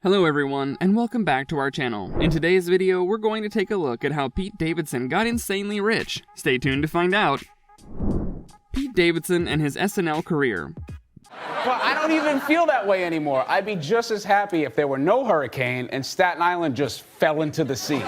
Hello everyone, and welcome back to our channel. In today's video, we're going to take a look at how Pete Davidson got insanely rich. Stay tuned to find out. Pete Davidson and his SNL career. Well, I don't even feel that way anymore. I'd be just as happy if there were no hurricane and Staten Island just fell into the sea.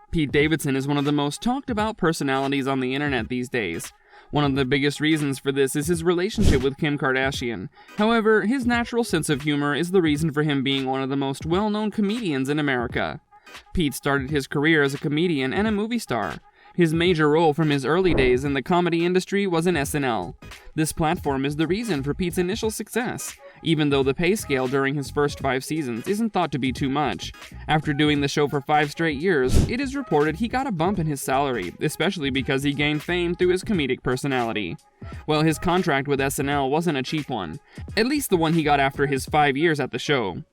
Pete Davidson is one of the most talked about personalities on the internet these days. One of the biggest reasons for this is his relationship with Kim Kardashian. However, his natural sense of humor is the reason for him being one of the most well-known comedians in America. Pete started his career as a comedian and a movie star. His major role from his early days in the comedy industry was in SNL. This platform is the reason for Pete's initial success, even though the pay scale during his first 5 seasons isn't thought to be too much. After doing the show for 5 straight years, it is reported he got a bump in his salary, especially because he gained fame through his comedic personality. Well, his contract with SNL wasn't a cheap one, at least the one he got after his 5 years at the show.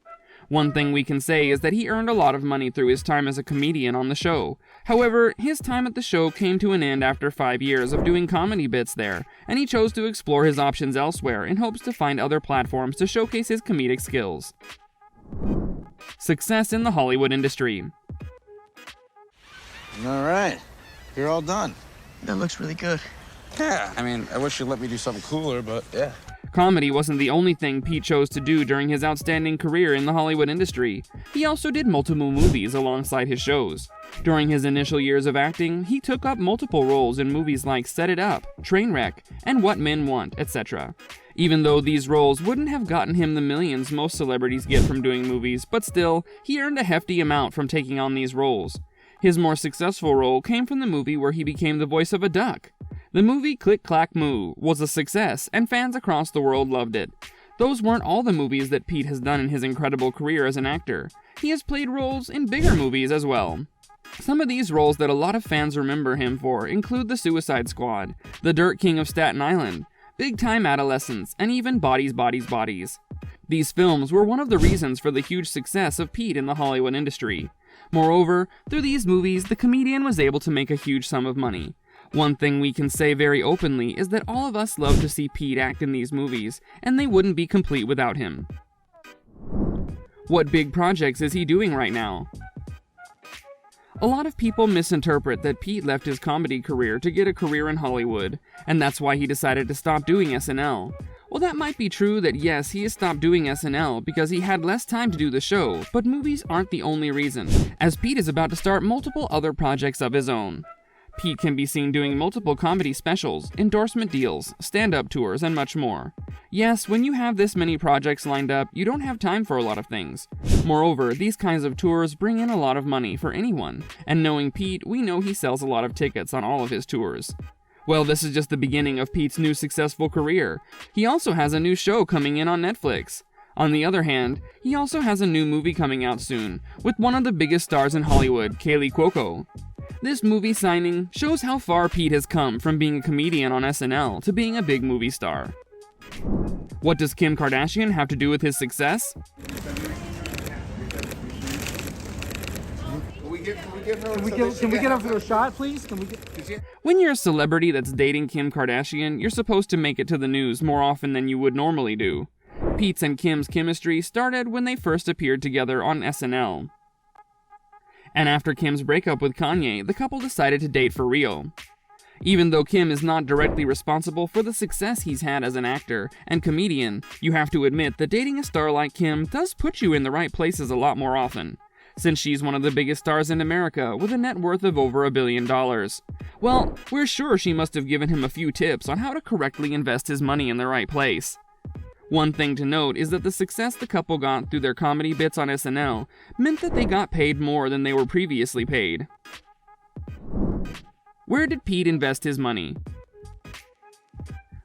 One thing we can say is that he earned a lot of money through his time as a comedian on the show. However, his time at the show came to an end after 5 years of doing comedy bits there, and he chose to explore his options elsewhere in hopes to find other platforms to showcase his comedic skills. Success in the Hollywood industry. All right, you're all done. That looks really good. Yeah, I mean, I wish you'd let me do something cooler, but yeah. Comedy wasn't the only thing Pete chose to do during his outstanding career in the Hollywood industry. He also did multiple movies alongside his shows. During his initial years of acting, he took up multiple roles in movies like Set It Up, Trainwreck, and What Men Want, etc. Even though these roles wouldn't have gotten him the millions most celebrities get from doing movies, but still, he earned a hefty amount from taking on these roles. His more successful role came from the movie where he became the voice of a duck. The movie Click Clack Moo was a success, and fans across the world loved it. Those weren't all the movies that Pete has done in his incredible career as an actor. He has played roles in bigger movies as well. Some of these roles that a lot of fans remember him for include The Suicide Squad, The Dirt King of Staten Island, Big Time Adolescence, and even Bodies, Bodies, Bodies. These films were one of the reasons for the huge success of Pete in the Hollywood industry. Moreover, through these movies, the comedian was able to make a huge sum of money. One thing we can say very openly is that all of us love to see Pete act in these movies, and they wouldn't be complete without him. What big projects is he doing right now? A lot of people misinterpret that Pete left his comedy career to get a career in Hollywood, and that's why he decided to stop doing SNL. Well, that might be true that yes, he has stopped doing SNL because he had less time to do the show, but movies aren't the only reason, as Pete is about to start multiple other projects of his own. Pete can be seen doing multiple comedy specials, endorsement deals, stand-up tours, and much more. Yes, when you have this many projects lined up, you don't have time for a lot of things. Moreover, these kinds of tours bring in a lot of money for anyone, and knowing Pete, we know he sells a lot of tickets on all of his tours. Well, this is just the beginning of Pete's new successful career. He also has a new show coming in on Netflix. On the other hand, he also has a new movie coming out soon, with one of the biggest stars in Hollywood, Kaley Cuoco. This movie signing shows how far Pete has come from being a comedian on SNL to being a big movie star. What does Kim Kardashian have to do with his success? Can we get up for a shot, please? When you're a celebrity that's dating Kim Kardashian, you're supposed to make it to the news more often than you would normally do. Pete's and Kim's chemistry started when they first appeared together on SNL. And after Kim's breakup with Kanye, the couple decided to date for real. Even though Kim is not directly responsible for the success he's had as an actor and comedian, you have to admit that dating a star like Kim does put you in the right places a lot more often, since she's one of the biggest stars in America with a net worth of over $1 billion. Well, we're sure she must have given him a few tips on how to correctly invest his money in the right place. One thing to note is that the success the couple got through their comedy bits on SNL meant that they got paid more than they were previously paid. Where did Pete invest his money?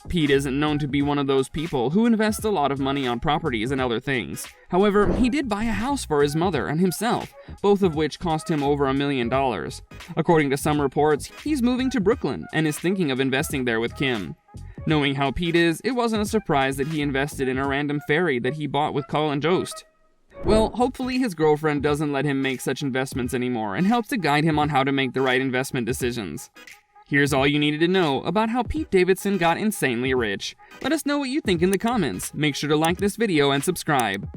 Pete isn't known to be one of those people who invest a lot of money on properties and other things. However, he did buy a house for his mother and himself, both of which cost him over $1 million. According to some reports, he's moving to Brooklyn and is thinking of investing there with Kim. Knowing how Pete is, it wasn't a surprise that he invested in a random ferry that he bought with Colin Jost. Well, hopefully his girlfriend doesn't let him make such investments anymore and helps to guide him on how to make the right investment decisions. Here's all you needed to know about how Pete Davidson got insanely rich. Let us know what you think in the comments. Make sure to like this video and subscribe.